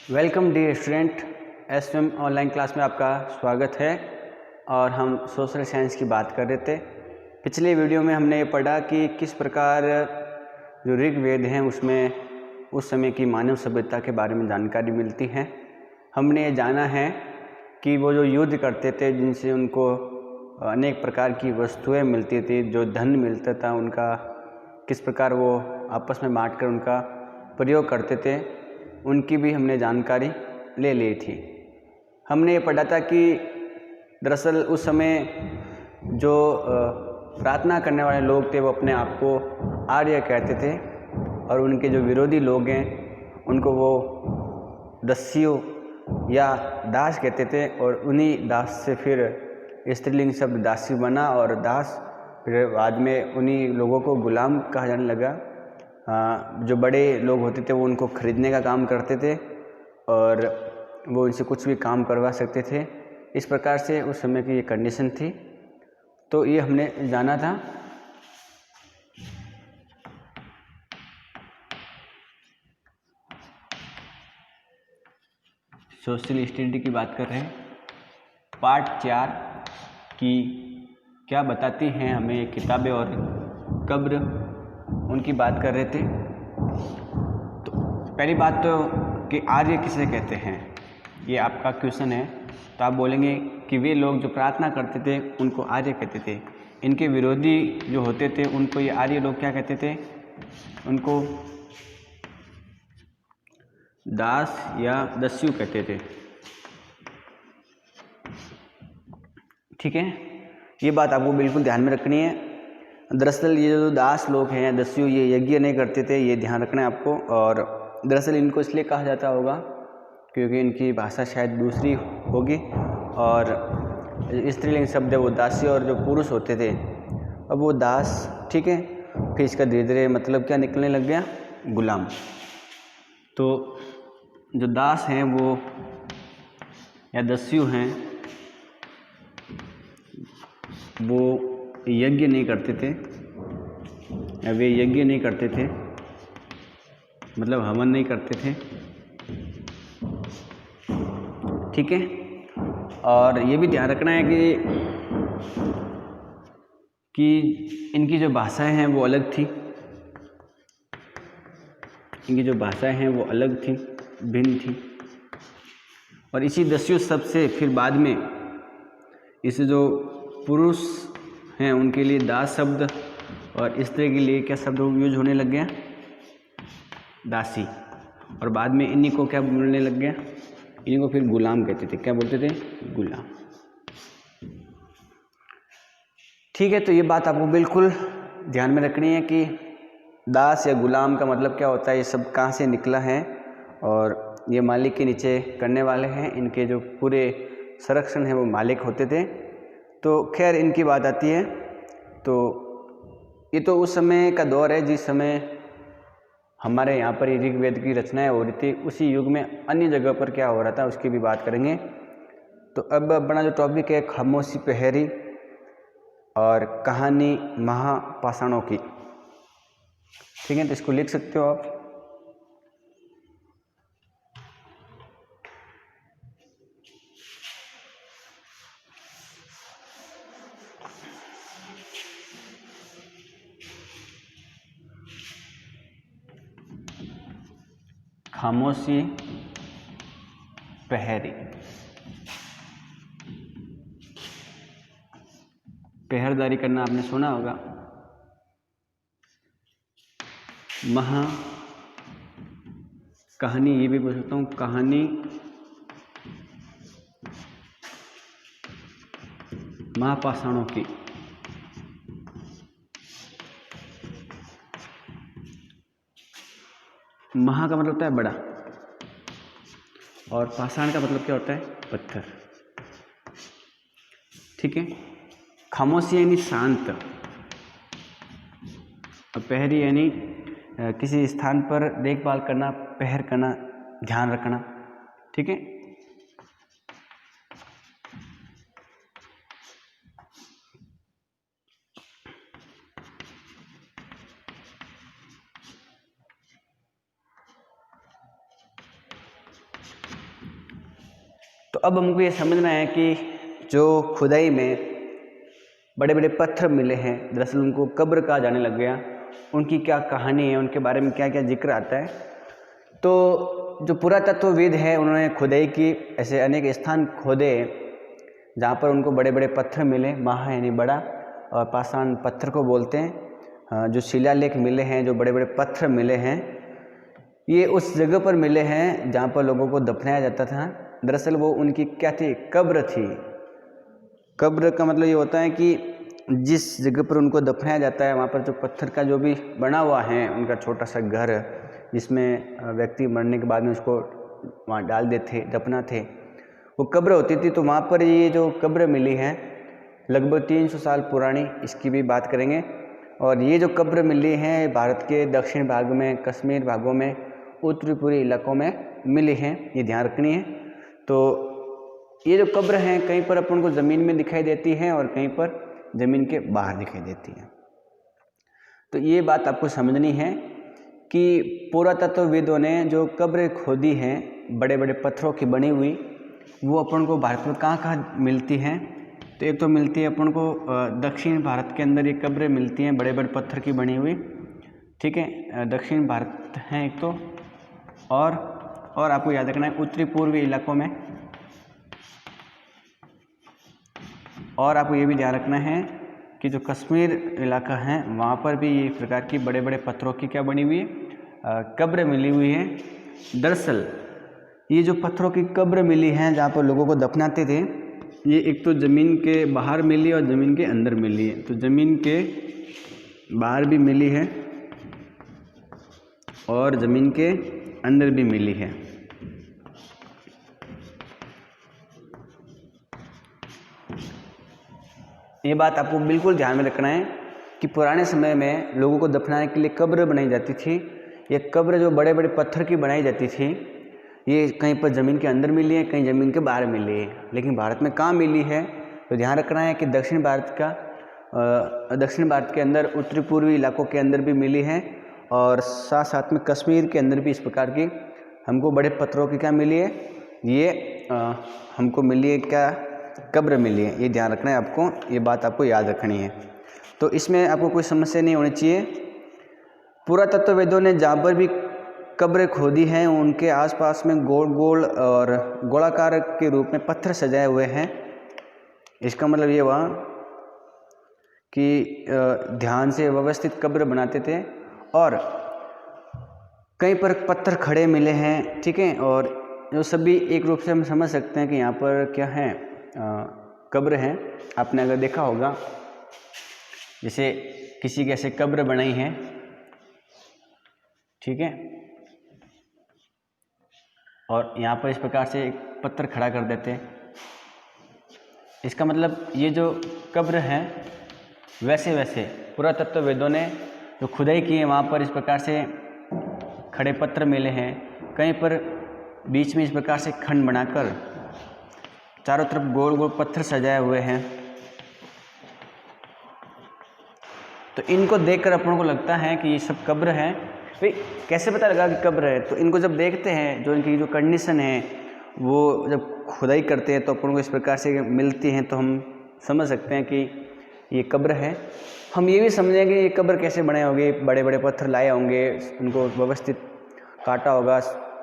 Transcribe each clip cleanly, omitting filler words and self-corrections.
Welcome dear student, SM online class में आपका स्वागत है। और हम सोशल साइंस की बात कर रहे थे। पिछले वीडियो में हमने ये पढ़ा कि किस प्रकार जो ऋग्वेद हैं उसमें उस समय की मानव सभ्यता के बारे में जानकारी मिलती है। हमने ये जाना है कि वो जो युद्ध करते थे, जिनसे उनको अनेक प्रकार की वस्तुएं मिलती थी, जो धन मिलता था उनका, किस प्रकार वो आपस में बांट कर उनका प्रयोग करते थे, उनकी भी हमने जानकारी ले ली थी। हमने ये पढ़ा था कि दरअसल उस समय जो प्रार्थना करने वाले लोग थे वो अपने आप को आर्य कहते थे, और उनके जो विरोधी लोग हैं उनको वो दस्युओं या दास कहते थे। और उन्हीं दास से फिर स्त्रीलिंग शब्द दासी बना, और दास फिर बाद में उन्हीं लोगों को गुलाम कहा जाने लगा। जो बड़े लोग होते थे वो उनको खरीदने का काम करते थे और वो उनसे कुछ भी काम करवा सकते थे। इस प्रकार से उस समय की ये कंडीशन थी। तो ये हमने जाना था। सोशल स्टडी की बात कर रहे हैं। पार्ट 4 की क्या बताती हैं हमें किताबें और कब्र, उनकी बात कर रहे थे। तो पहली बात तो कि आर्य किसे कहते हैं, ये आपका क्वेश्चन है। तो आप बोलेंगे कि वे लोग जो प्रार्थना करते थे उनको आर्य कहते थे। इनके विरोधी जो होते थे उनको ये आर्य लोग क्या कहते थे, उनको दास या दस्यु कहते थे। ठीक है, ये बात आपको बिल्कुल ध्यान में रखनी है। दरअसल ये जो दास लोग हैं, दस्यु, ये यज्ञ नहीं करते थे, ये ध्यान रखना है आपको। और दरअसल इनको इसलिए कहा जाता होगा क्योंकि इनकी भाषा शायद दूसरी होगी, और स्त्रीलिंग शब्द है वो दासी, और जो पुरुष होते थे अब वो दास। ठीक है, फिर इसका धीरे धीरे मतलब क्या निकलने लग गया, गुलाम। तो जो दास हैं वो या दस्यु हैं वो यज्ञ नहीं करते थे, या वे यज्ञ नहीं करते थे, मतलब हवन नहीं करते थे। ठीक है, और ये भी ध्यान रखना है कि इनकी जो भाषाएं हैं वो अलग थी, इनकी जो भाषाएं हैं वो अलग थी, भिन्न थी। और इसी दस्यु शब्द से फिर बाद में इस जो पुरुष हैं उनके लिए दास शब्द, और स्त्री के लिए क्या शब्द यूज होने लग गया, दासी। और बाद में इन्हीं को क्या बोलने लग गया, इन्हीं को फिर गुलाम कहते थे। क्या बोलते थे, गुलाम। ठीक है, तो ये बात आपको बिल्कुल ध्यान में रखनी है कि दास या गुलाम का मतलब क्या होता है, ये सब कहाँ से निकला है, और ये मालिक के नीचे करने वाले हैं। इनके जो पूरे संरक्षण है वो मालिक होते थे। तो खैर इनकी बात आती है। तो ये तो उस समय का दौर है जिस समय हमारे यहाँ पर ऋग्वेद की रचनाएं हो रही थी। उसी युग में अन्य जगह पर क्या हो रहा था उसकी भी बात करेंगे। तो अब अपना जो टॉपिक है खामोशी पहेरी और कहानी महापाषाणों की। ठीक है, तो इसको लिख सकते हो आप। खामोशी पहेरी। पहरेदारी करना आपने सुना होगा। महा कहानी, ये भी बोल सकता हूँ, कहानी महापाषाणों की। महा का मतलब होता है बड़ा, और पाषाण का मतलब क्या होता है, पत्थर। ठीक है, खामोशी यानी शांत, और पहरी यानी किसी स्थान पर देखभाल करना, पहर करना, ध्यान रखना। ठीक है, अब हमको ये समझना है कि जो खुदाई में बड़े बड़े पत्थर मिले हैं, दरअसल उनको कब्र कहा जाने लग गया, उनकी क्या कहानी है, उनके बारे में क्या क्या जिक्र आता है। तो जो पुरातत्वविद है उन्होंने खुदाई की, ऐसे अनेक स्थान खोदे जहाँ पर उनको बड़े बड़े पत्थर मिले, महा यानी बड़ा और पाषाण पत्थर को बोलते हैं। जो शिलालेख मिले हैं, जो बड़े बड़े पत्थर मिले हैं, ये उस जगह पर मिले हैं जहाँ पर लोगों को दफनाया जाता था। दरअसल वो उनकी क्या थी, कब्र थी। कब्र का मतलब ये होता है कि जिस जगह पर उनको दफनाया जाता है वहाँ पर जो पत्थर का जो भी बना हुआ है उनका छोटा सा घर, जिसमें व्यक्ति मरने के बाद में उसको वहाँ डाल देते, दफना थे, वो कब्र होती थी। तो वहाँ पर ये जो कब्र मिली है लगभग 300 साल पुरानी, इसकी भी बात करेंगे। और ये जो कब्र मिली है भारत के दक्षिण भाग में, कश्मीर भागों में, उत्तरी पूर्वी इलाकों में मिली हैं, ये ध्यान रखनी है। तो ये जो कब्र हैं कहीं पर अपन को ज़मीन में दिखाई देती हैं और कहीं पर ज़मीन के बाहर दिखाई देती हैं। तो ये बात आपको समझनी है कि पुरातत्वविदों ने जो कब्रें खोदी हैं बड़े बड़े पत्थरों की बनी हुई, वो अपन को भारत में कहाँ कहाँ मिलती हैं। तो एक तो मिलती है अपन को दक्षिण भारत के अंदर, ये कब्रें मिलती हैं बड़े बड़े पत्थर की बनी हुई, ठीक है, दक्षिण भारत हैं एक तो। और आपको याद रखना है उत्तरी पूर्वी इलाकों में। और आपको ये भी ध्यान रखना है कि जो कश्मीर इलाका है वहाँ पर भी ये प्रकार की बड़े बड़े पत्थरों की क्या बनी हुई है, कब्रें मिली हुई हैं। दरअसल ये जो पत्थरों की कब्र मिली हैं जहाँ पर लोगों को दफनाते थे, ये एक तो ज़मीन के बाहर मिली और ज़मीन के अंदर मिली है। तो ज़मीन के बाहर भी मिली है और ज़मीन के अंदर भी मिली है। ये बात आपको बिल्कुल ध्यान में रखना है कि पुराने समय में लोगों को दफनाने के लिए कब्र बनाई जाती थी। ये कब्र जो बड़े बड़े पत्थर की बनाई जाती थी, ये कहीं पर ज़मीन के अंदर मिली है, कहीं ज़मीन के बाहर मिली है। लेकिन भारत में कहाँ मिली है, तो ध्यान रखना है कि दक्षिण भारत के अंदर, उत्तरी पूर्वी इलाकों के अंदर भी मिली है और साथ साथ में कश्मीर के अंदर भी इस प्रकार की हमको बड़े पत्थरों की क्या मिली है, ये हमको मिली है, क्या कब्र मिली है। ये ध्यान रखना है आपको, ये बात आपको याद रखनी है। तो इसमें आपको कोई समस्या नहीं होनी चाहिए। पुरातत्वविदों ने जहाँ पर भी कब्रें खोदी हैं उनके आसपास में गोल गोल और गोलाकार के रूप में पत्थर सजाए हुए हैं। इसका मतलब ये हुआ कि ध्यान से व्यवस्थित कब्र बनाते थे और कहीं पर पत्थर खड़े मिले हैं, ठीक है। और जो सभी एक रूप से हम समझ सकते हैं कि यहाँ पर क्या है, कब्र हैं। आपने अगर देखा होगा जैसे किसी के ऐसे कब्र बनाई है, ठीक है, और यहाँ पर इस प्रकार से एक पत्थर खड़ा कर देते हैं। इसका मतलब ये जो कब्र है वैसे वैसे पुरातत्वविदों ने जो खुदाई की है वहाँ पर इस प्रकार से खड़े पत्थर मिले हैं। कहीं पर बीच में इस प्रकार से खंड बनाकर चारों तरफ गोल गोल पत्थर सजाए हुए हैं। तो इनको देखकर अपन को लगता है कि ये सब कब्र है। भाई कैसे पता लगा कि कब्र है, तो इनको जब देखते हैं, जो इनकी जो कंडीशन है, वो जब खुदाई करते हैं तो अपन को इस प्रकार से मिलती हैं, तो हम समझ सकते हैं कि ये कब्र है। हम ये भी समझेंगे ये कब्र कैसे बने होंगे, बड़े बड़े पत्थर लाए होंगे, उनको व्यवस्थित काटा होगा,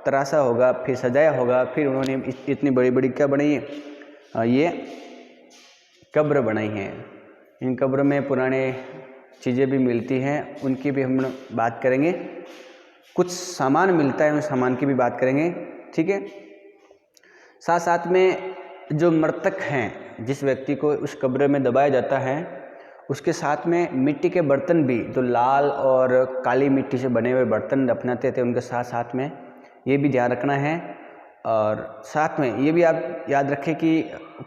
तराशा होगा, फिर सजाया होगा, फिर उन्होंने इतनी बड़ी बड़ी क्या बनाई है, ये कब्र बनाई है। इन कब्र में पुराने चीज़ें भी मिलती हैं, उनकी भी हम बात करेंगे। कुछ सामान मिलता है, उस सामान की भी बात करेंगे, ठीक है। साथ साथ में जो मृतक हैं, जिस व्यक्ति को उस कब्र में दबाया जाता है, उसके साथ में मिट्टी के बर्तन भी, जो लाल और काली मिट्टी से बने हुए बर्तन दफनाते थे, उनके साथ साथ में ये भी ध्यान रखना है। और साथ में ये भी आप याद रखें कि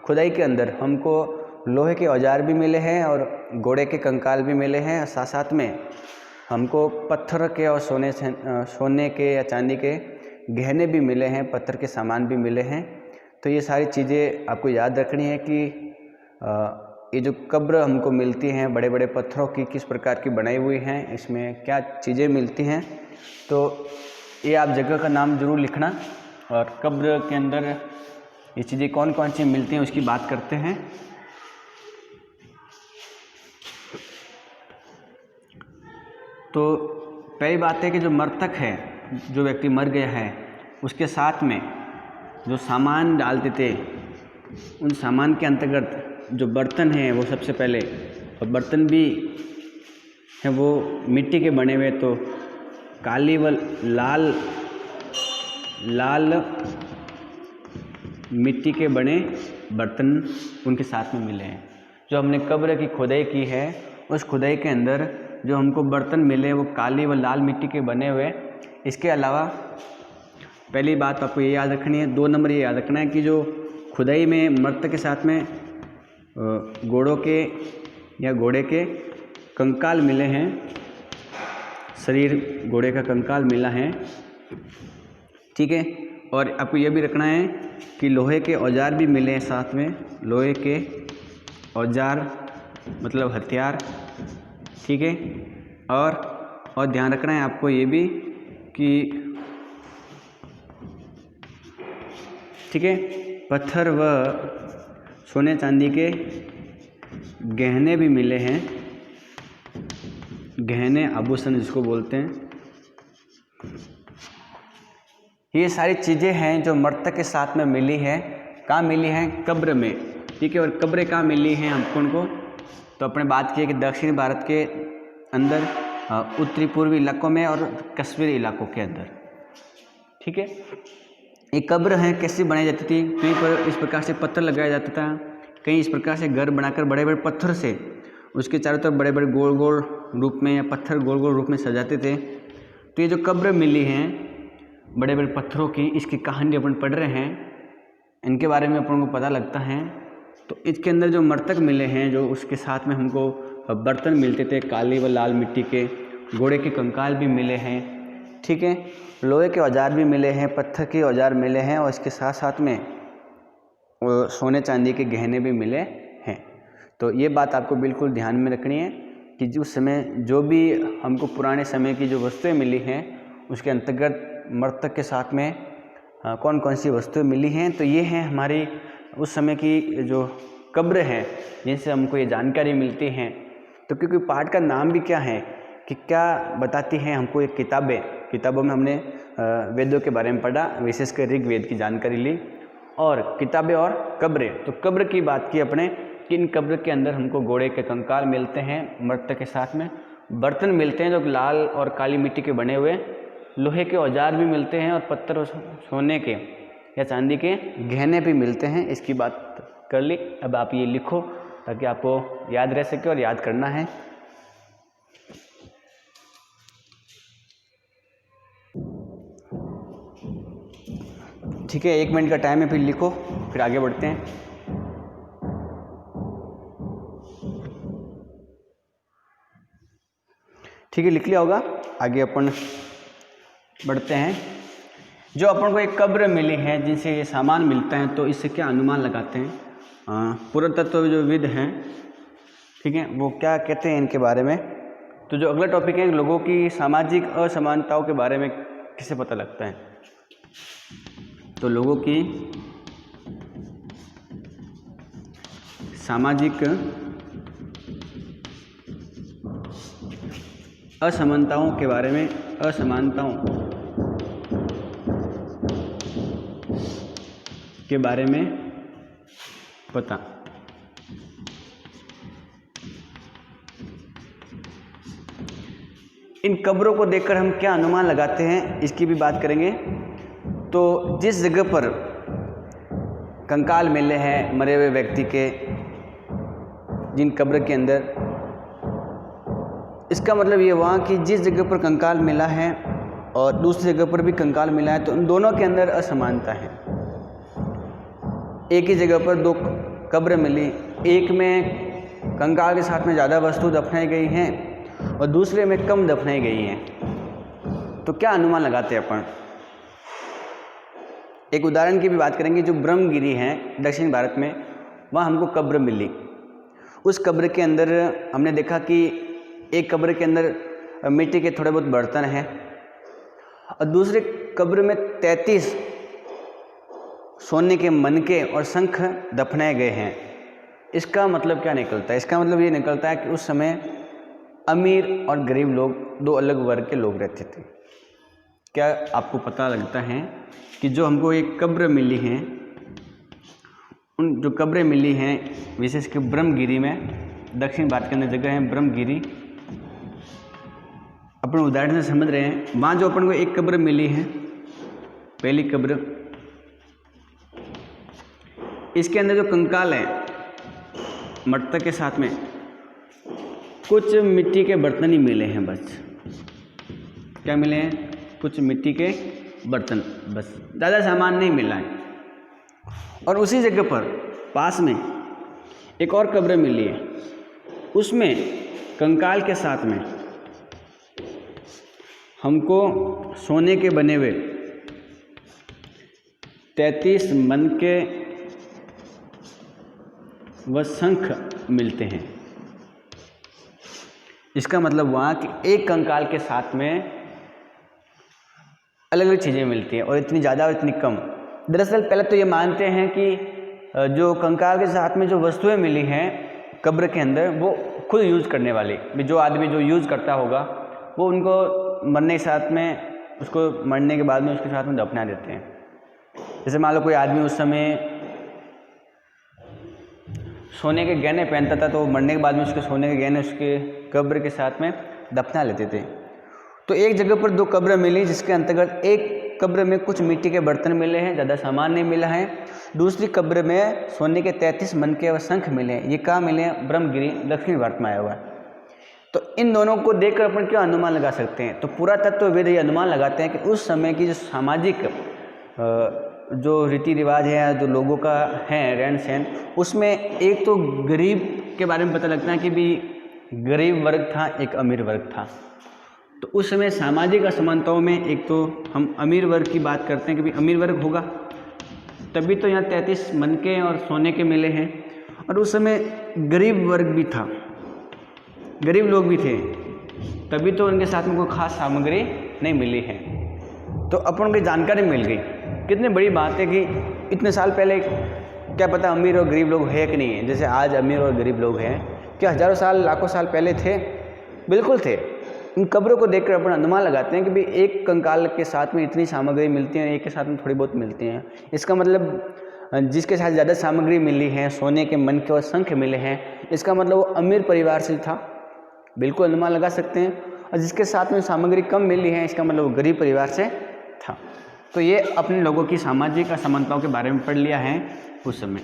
खुदाई के अंदर हमको लोहे के औजार भी मिले हैं और घोड़े के कंकाल भी मिले हैं। साथ साथ में हमको पत्थर के और सोने के या चांदी के गहने भी मिले हैं, पत्थर के सामान भी मिले हैं। तो ये सारी चीज़ें आपको याद रखनी है कि ये जो कब्र हमको मिलती हैं बड़े बड़े पत्थरों की, किस प्रकार की बनाई हुई हैं, इसमें क्या चीज़ें मिलती हैं। तो ये आप जगह का नाम ज़रूर लिखना। और कब्र के अंदर ये चीज़ें कौन कौन सी मिलती हैं उसकी बात करते हैं। तो पहली बात है कि जो मृतक है, जो व्यक्ति मर गया है, उसके साथ में जो सामान डालते थे, उन सामान के अंतर्गत जो बर्तन हैं वो सबसे पहले, और बर्तन भी हैं वो मिट्टी के बने हुए, तो काली व लाल मिट्टी के बने बर्तन उनके साथ में मिले हैं। जो हमने कब्र की खुदाई की है, उस खुदाई के अंदर जो हमको बर्तन मिले वो काली व लाल मिट्टी के बने हुए। इसके अलावा पहली बात आपको ये याद रखनी है, 2 नंबर ये याद रखना है कि जो खुदाई में मृतक के साथ में घोड़ों के या घोड़े के कंकाल मिले हैं, शरीर घोड़े का कंकाल मिला है, ठीक है। और आपको ये भी रखना है कि लोहे के औजार भी मिले हैं साथ में, लोहे के औजार मतलब हथियार, ठीक है। और ध्यान रखना है आपको ये भी कि ठीक है, पत्थर व सोने चांदी के गहने भी मिले हैं, गहने आभूषण जिसको बोलते हैं। ये सारी चीज़ें हैं जो मृतक के साथ में मिली है। कहाँ मिली हैं? कब्र में, ठीक है। और कब्रें कहाँ मिली हैं हमको उनको? तो अपने बात की है कि दक्षिण भारत के अंदर, उत्तरी पूर्वी इलाकों में और कश्मीरी इलाकों के अंदर, ठीक है। ये कब्र हैं कैसे बनाई जाती थी? कहीं पर इस प्रकार से पत्थर लगाया जाता था, कहीं इस प्रकार से घर बनाकर बड़े बड़े पत्थर से उसके चारों तरफ बड़े बड़े गोल गोल रूप में या पत्थर गोल गोल रूप में सजाते थे। तो ये जो कब्र मिली हैं बड़े बड़े पत्थरों की, इसकी कहानी अपन पढ़ रहे हैं, इनके बारे में अपन को पता लगता है। तो इसके अंदर जो मृतक मिले हैं, जो उसके साथ में हमको बर्तन मिलते थे काली व लाल मिट्टी के, घोड़े के कंकाल भी मिले हैं, ठीक है। लोहे के औजार भी मिले हैं, पत्थर के औजार मिले हैं, और इसके साथ साथ में सोने चांदी के गहने भी मिले हैं। तो ये बात आपको बिल्कुल ध्यान में रखनी है कि उस समय जो भी हमको पुराने समय की जो वस्तुएं मिली हैं उसके अंतर्गत मृतक के साथ में कौन कौन सी वस्तुएं मिली हैं। तो ये हैं हमारी उस समय की जो कब्र हैं जिनसे हमको ये जानकारी मिलती हैं। तो क्योंकि पाठ का नाम भी क्या है कि क्या बताती हैं हमको ये किताबों में हमने वेदों के बारे में पढ़ा, विशेषकर ऋग्वेद की जानकारी ली, और किताबें और कब्रें। तो कब्र की बात की अपने कि इन कब्र के अंदर हमको घोड़े के कंकाल मिलते हैं, मृतक के साथ में बर्तन मिलते हैं जो लाल और काली मिट्टी के बने हुए, लोहे के औजार भी मिलते हैं, और पत्थर और सोने के या चांदी के गहने भी मिलते हैं। इसकी बात कर ली। अब आप ये लिखो ताकि आपको याद रह सके और याद करना है। ठीक है, 1 मिनट का टाइम है, फिर लिखो, फिर आगे बढ़ते हैं। ठीक है, लिख लिया होगा। आगे अपन बढ़ते हैं। जो अपन को एक कब्र मिली है जिनसे ये सामान मिलता है, तो इससे क्या अनुमान लगाते हैं? पुरातत्व जो विद हैं, ठीक है, वो क्या कहते हैं इनके बारे में। तो जो अगला टॉपिक है, लोगों की सामाजिक असमानताओं के बारे में किसे पता लगता है? तो लोगों की सामाजिक असमानताओं के बारे में, असमानताओं के बारे में पता। इन कब्रों को देखकर हम क्या अनुमान लगाते हैं इसकी भी बात करेंगे। तो जिस जगह पर कंकाल मिले हैं मरे हुए व्यक्ति के, जिन कब्र के अंदर, इसका मतलब ये हुआ कि जिस जगह पर कंकाल मिला है और दूसरी जगह पर भी कंकाल मिला है, तो उन दोनों के अंदर असमानता है। एक ही जगह पर 2 कब्र मिली, एक में कंकाल के साथ में ज़्यादा वस्तु दफनाई गई हैं और दूसरे में कम दफनाई गई हैं। तो क्या अनुमान लगाते हैं अपन? एक उदाहरण की भी बात करेंगे। जो ब्रह्मगिरी है दक्षिण भारत में, वहाँ हमको कब्र मिली। उस कब्र के अंदर हमने देखा कि एक कब्र के अंदर मिट्टी के थोड़े बहुत बर्तन हैं और दूसरे कब्र में 33 सोने के मनके और शंख दफनाए गए हैं। इसका मतलब क्या निकलता है? इसका मतलब ये निकलता है कि उस समय अमीर और गरीब लोग दो अलग वर्ग के लोग रहते थे। क्या आपको पता लगता है कि जो हमको एक कब्र मिली है, उन जो कब्रें मिली हैं विशेष कर ब्रह्मगिरी में, दक्षिण भारत के अंदर जगह है ब्रह्मगिरी, अपन उदाहरण से समझ रहे हैं। वहाँ जो अपन को एक कब्र मिली है, पहली कब्र, इसके अंदर जो कंकाल है मृतक के साथ में कुछ मिट्टी के बर्तन ही मिले हैं बस। क्या मिले हैं? कुछ मिट्टी के बर्तन बस, ज़्यादा सामान नहीं मिला है। और उसी जगह पर पास में एक और कब्र मिली है, उसमें कंकाल के साथ में हमको सोने के बने हुए 33 मनके व शंख मिलते हैं। इसका मतलब हुआ कि एक कंकाल के साथ में अलग अलग चीज़ें मिलती हैं, और इतनी ज़्यादा और इतनी कम। दरअसल पहले तो ये मानते हैं कि जो कंकाल के साथ में जो वस्तुएं मिली हैं कब्र के अंदर, वो खुद यूज़ करने वाली, जो आदमी जो यूज़ करता होगा वो उनको मरने के साथ में, उसको मरने के बाद में उसके साथ में दफना देते हैं। जैसे मान लो कोई आदमी उस समय सोने के गहने पहनता था, तो मरने के बाद में उसके सोने के गहने उसके कब्र के साथ में दफना लेते थे। तो एक जगह पर दो कब्र मिली, जिसके अंतर्गत एक कब्र में कुछ मिट्टी के बर्तन मिले हैं, ज़्यादा सामान नहीं मिला है। दूसरी कब्र में सोने के 33 मनके व शंख मिले हैं। ये कहाँ मिले हैं? ब्रह्मगिरी, दक्षिण भारत में आया हुआ है। तो इन दोनों को देखकर अपन क्या अनुमान लगा सकते हैं? तो पुरातत्वविद ये अनुमान लगाते हैं कि उस समय की जो सामाजिक जो रीति रिवाज है, जो लोगों का है रहन सहन, उसमें एक तो गरीब के बारे में पता लगता है कि भी गरीब वर्ग था, एक अमीर वर्ग था। तो उस समय सामाजिक असमानताओं में एक तो हम अमीर वर्ग की बात करते हैं कि भाई अमीर वर्ग होगा, तभी तो यहाँ 33 मनके और सोने के मिले हैं। और उस समय गरीब वर्ग भी था, गरीब लोग भी थे, तभी तो उनके साथ में कोई खास सामग्री नहीं मिली है। तो अपन को जानकारी मिल गई। कितनी बड़ी बात है कि इतने साल पहले क्या पता अमीर और गरीब लोग है कि नहीं है। जैसे आज अमीर और गरीब लोग हैं, क्या हज़ारों साल लाखों साल पहले थे? बिल्कुल थे। इन कब्रों को देखकर अपन अनुमान लगाते हैं कि भाई एक कंकाल के साथ में इतनी सामग्री मिलती है, एक के साथ में थोड़ी बहुत मिलती हैं। इसका मतलब जिसके साथ ज़्यादा सामग्री मिली है, सोने के मनके और शंख मिले हैं, इसका मतलब वो अमीर परिवार से था, बिल्कुल अनुमान लगा सकते हैं। और जिसके साथ में सामग्री कम मिली है, इसका मतलब वो गरीब परिवार से था। तो ये अपने लोगों की सामाजिक असमानताओं के बारे में पढ़ लिया है उस समय।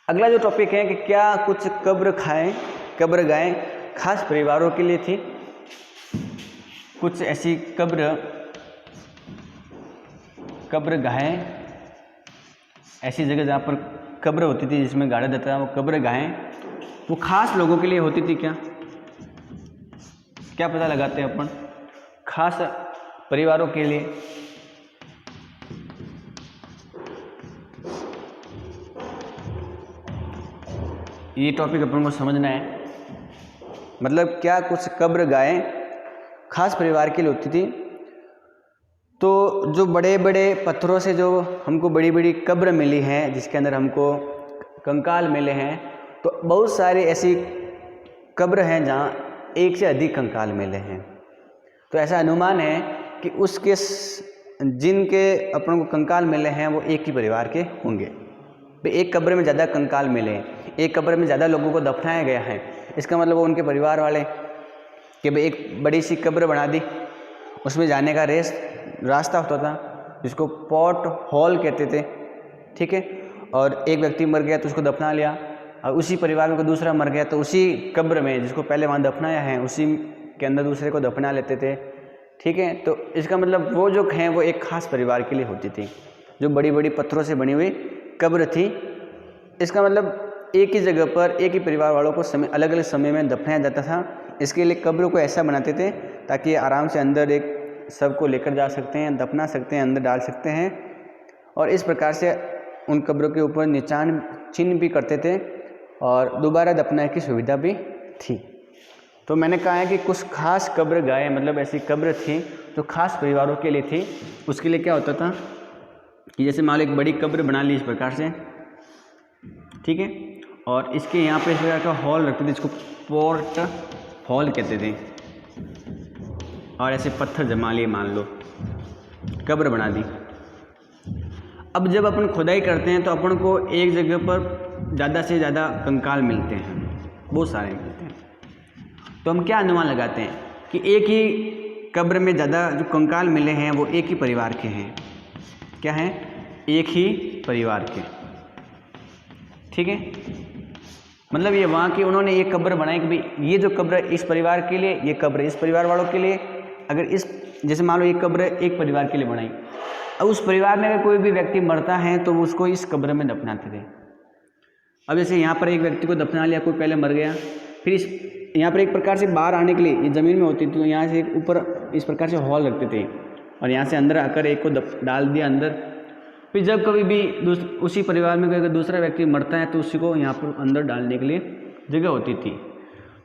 अगला जो टॉपिक है कि क्या कुछ कब्र गायें खास परिवारों के लिए थी। कुछ ऐसी कब्र गायें, ऐसी जगह जहाँ पर कब्र होती थी जिसमें गाड़ा जाता था, वो कब्र गायें वो खास लोगों के लिए होती थी। क्या पता लगाते हैं अपन? खास परिवारों के लिए। ये टॉपिक अपन को समझना है। मतलब क्या कुछ कब्र गायें खास परिवार के लिए होती थी। तो जो बड़े बड़े पत्थरों से जो हमको बड़ी बड़ी कब्र मिली हैं, जिसके अंदर हमको कंकाल मिले हैं, तो बहुत सारी ऐसी कब्र हैं जहाँ एक से अधिक कंकाल मिले हैं। तो ऐसा अनुमान है कि उसके जिनके अपन को कंकाल मिले हैं वो एक ही परिवार के होंगे। एक कब्र में ज़्यादा कंकाल मिले, एक कब्र में ज़्यादा लोगों को दफनाया गया है, इसका मतलब वो उनके परिवार वाले कि भाई एक बड़ी सी कब्र बना दी, उसमें जाने का रास्ता होता था जिसको पॉट हॉल कहते थे, ठीक है। और एक व्यक्ति मर गया तो उसको दफना लिया, और उसी परिवार में कोई दूसरा मर गया तो उसी कब्र में जिसको पहले वहाँ दफनाया है उसी के अंदर दूसरे को दफना लेते थे, ठीक है। तो इसका मतलब वो जो हैं वो एक खास परिवार के लिए होती थी, जो बड़ी बड़ी पत्थरों से बनी हुई कब्र थी। इसका मतलब एक ही जगह पर एक ही परिवार वालों को अलग अलग समय में दफनाया जाता था। इसके लिए कब्र को ऐसा बनाते थे ताकि आराम से अंदर एक सबको लेकर जा सकते हैं, दफना सकते हैं, अंदर डाल सकते हैं, और इस प्रकार से उन कब्रों के ऊपर निशान चिन्ह भी करते थे और दोबारा दफनाने की सुविधा भी थी। तो मैंने कहा है कि कुछ खास कब्र गाय, मतलब ऐसी कब्र थी जो खास परिवारों के लिए थी। उसके लिए क्या होता था कि जैसे मान लो एक बड़ी कब्र बना ली इस प्रकार से, ठीक है, और इसके यहाँ पे इस प्रकार का हॉल रखते थे, इसको पोर्ट हॉल कहते थे, और ऐसे पत्थर जमा लिए, मान लो कब्र बना दी। अब जब अपन खुदाई करते हैं तो अपन को एक जगह पर ज़्यादा से ज़्यादा कंकाल मिलते हैं, बहुत सारे मिलते हैं। तो हम क्या अनुमान लगाते हैं कि एक ही कब्र में ज़्यादा जो कंकाल मिले हैं वो एक ही परिवार के हैं। क्या हैं? एक ही परिवार के, ठीक है। मतलब ये वहाँ की उन्होंने एक कब्र बनाई कि भाई ये जो कब्र इस परिवार के लिए, ये कब्र इस परिवार वालों के लिए। अगर इस जैसे मान लो एक कब्र एक परिवार के लिए बनाई, अब उस परिवार में अगर कोई भी व्यक्ति मरता है तो वो उसको इस कब्र में दफनाते थे। अब जैसे यहाँ पर एक व्यक्ति को दफना लिया, कोई पहले मर गया, फिर इस यहाँ पर एक प्रकार से बाहर आने के लिए ये ज़मीन में होती थी, तो यहाँ से ऊपर इस प्रकार से हॉल रखते थे और यहाँ से अंदर आकर एक को डाल दिया अंदर। फिर जब कभी भी उसी परिवार में अगर दूसरा व्यक्ति मरता है तो उसी को यहाँ पर अंदर डालने के लिए जगह होती थी।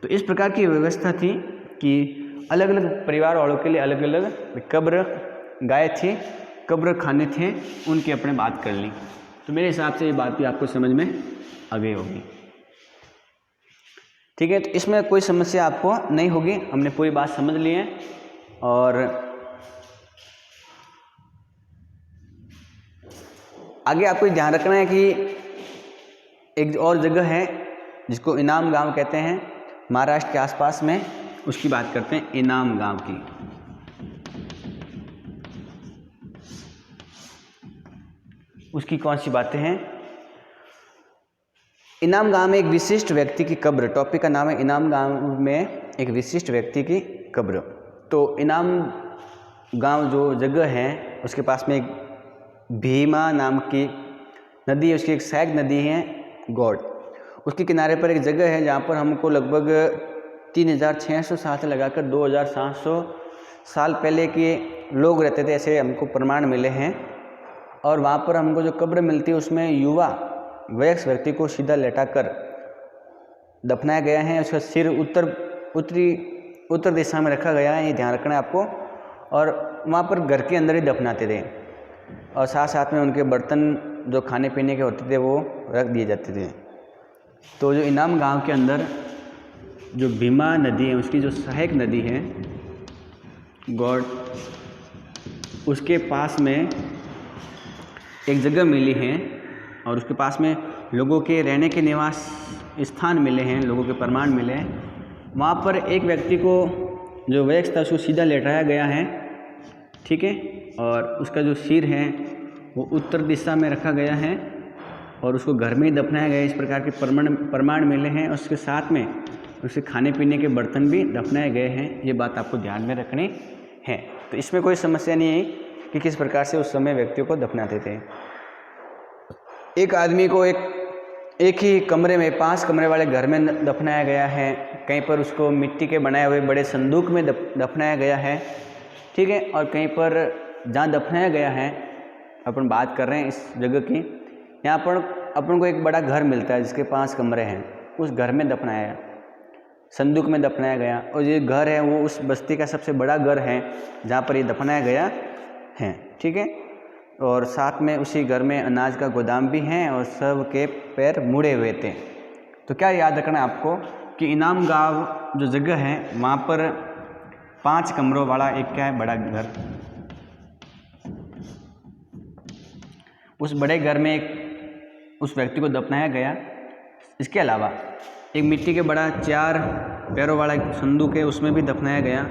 तो इस प्रकार की व्यवस्था थी कि अलग अलग परिवार वालों के लिए अलग अलग कब्र गाय थी, कब्र खाने थे, उनकी अपने बात कर ली। तो मेरे हिसाब से ये बात भी आपको समझ में आ गई होगी, ठीक है। तो इसमें कोई समस्या आपको नहीं होगी, हमने पूरी बात समझ ली है। और आगे आपको ध्यान रखना है कि एक और जगह है जिसको इनाम गांव कहते हैं, महाराष्ट्र के आसपास में, उसकी बात करते हैं, इनाम गांव की। उसकी कौन सी बातें हैं? इनाम गांव में एक विशिष्ट व्यक्ति की कब्र, टॉपिक का नाम है इनाम गांव में एक विशिष्ट व्यक्ति की कब्र। तो इनाम गांव जो जगह है उसके पास में एक भीमा नाम की नदी है, उसकी एक सहायक नदी है गौड़। उसके किनारे पर एक जगह है जहाँ पर हमको लगभग 3600 साल से लगाकर 2700 साल पहले के लोग रहते थे, ऐसे हमको प्रमाण मिले हैं। और वहाँ पर हमको जो कब्र मिलती है उसमें युवा वयस्क व्यक्ति को सीधा लेटाकर दफनाया गया है। उसका सिर उत्तर दिशा में रखा गया है, ये ध्यान रखना है आपको। और वहाँ पर घर के अंदर ही दफनाते थे और साथ साथ में उनके बर्तन जो खाने पीने के होते थे वो रख दिए जाते थे। तो जो इनाम गांव के अंदर जो भीमा नदी है, उसकी जो सहायक नदी है गौड़, उसके पास में एक जगह मिली है और उसके पास में लोगों के रहने के निवास स्थान मिले हैं, लोगों के प्रमाण मिले हैं। वहाँ पर एक व्यक्ति को जो वयस्क था उसको सीधा लेटाया गया है, ठीक है, और उसका जो सिर है वो उत्तर दिशा में रखा गया है और उसको घर में ही दफनाया गया है। इस प्रकार के प्रमाण मिले हैं। उसके साथ में उसके खाने पीने के बर्तन भी दफनाए गए हैं। ये बात आपको ध्यान में रखनी है। तो इसमें कोई समस्या नहीं है कि किस प्रकार से उस समय व्यक्तियों को दफनाते थे। एक आदमी को एक ही कमरे में 5 कमरे वाले घर में दफनाया गया है, कहीं पर उसको मिट्टी के बनाए हुए बड़े संदूक में दफनाया गया है, ठीक है। और कहीं पर जहाँ दफनाया गया है, अपन बात कर रहे हैं इस जगह की, यहाँ पर अपन को एक बड़ा घर मिलता है जिसके 5 कमरे हैं, उस घर में दफनाया, संदूक में दफनाया गया। और ये घर है वो उस बस्ती का सबसे बड़ा घर है जहाँ पर ये दफनाया गया है, ठीक है। और साथ में उसी घर में अनाज का गोदाम भी है और सब के पैर मुड़े हुए थे। तो क्या याद रखना है आपको कि इनाम गांव जो जगह है वहाँ पर 5 कमरों वाला एक क्या है, बड़ा घर। उस बड़े घर में एक उस व्यक्ति को दफनाया गया। इसके अलावा एक मिट्टी के बड़ा 4 पैरों वाला एक संदूक है, उसमें भी दफनाया गया।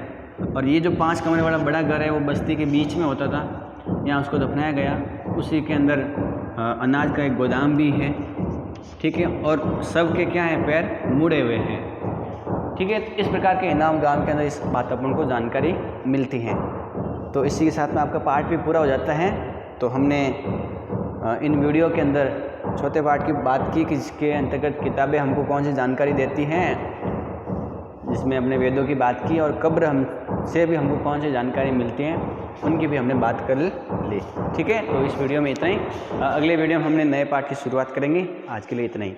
और ये जो 5 कमरे वाला बड़ा घर है वो बस्ती के बीच में होता था, यहाँ उसको दफनाया गया। उसी के अंदर अनाज का एक गोदाम भी है, ठीक है। और सब के क्या है, पैर मुड़े हुए हैं, ठीक है। तो इस प्रकार के इनाम गांव के अंदर इस बात अपन को जानकारी मिलती है। तो इसी के साथ में आपका पार्ट भी पूरा हो जाता है। तो हमने इन वीडियो के अंदर छोटे पार्ट की बात की कि जिसके अंतर्गत किताबें हमको कौन सी जानकारी देती हैं, जिसमें हमने वेदों की बात की, और कब्र से भी हमको कौन सी जानकारी मिलती है उनकी भी हमने बात कर ली, ठीक है। तो इस वीडियो में इतना ही। अगले वीडियो में हमने नए पार्ट की शुरुआत करेंगे। आज के लिए इतना ही।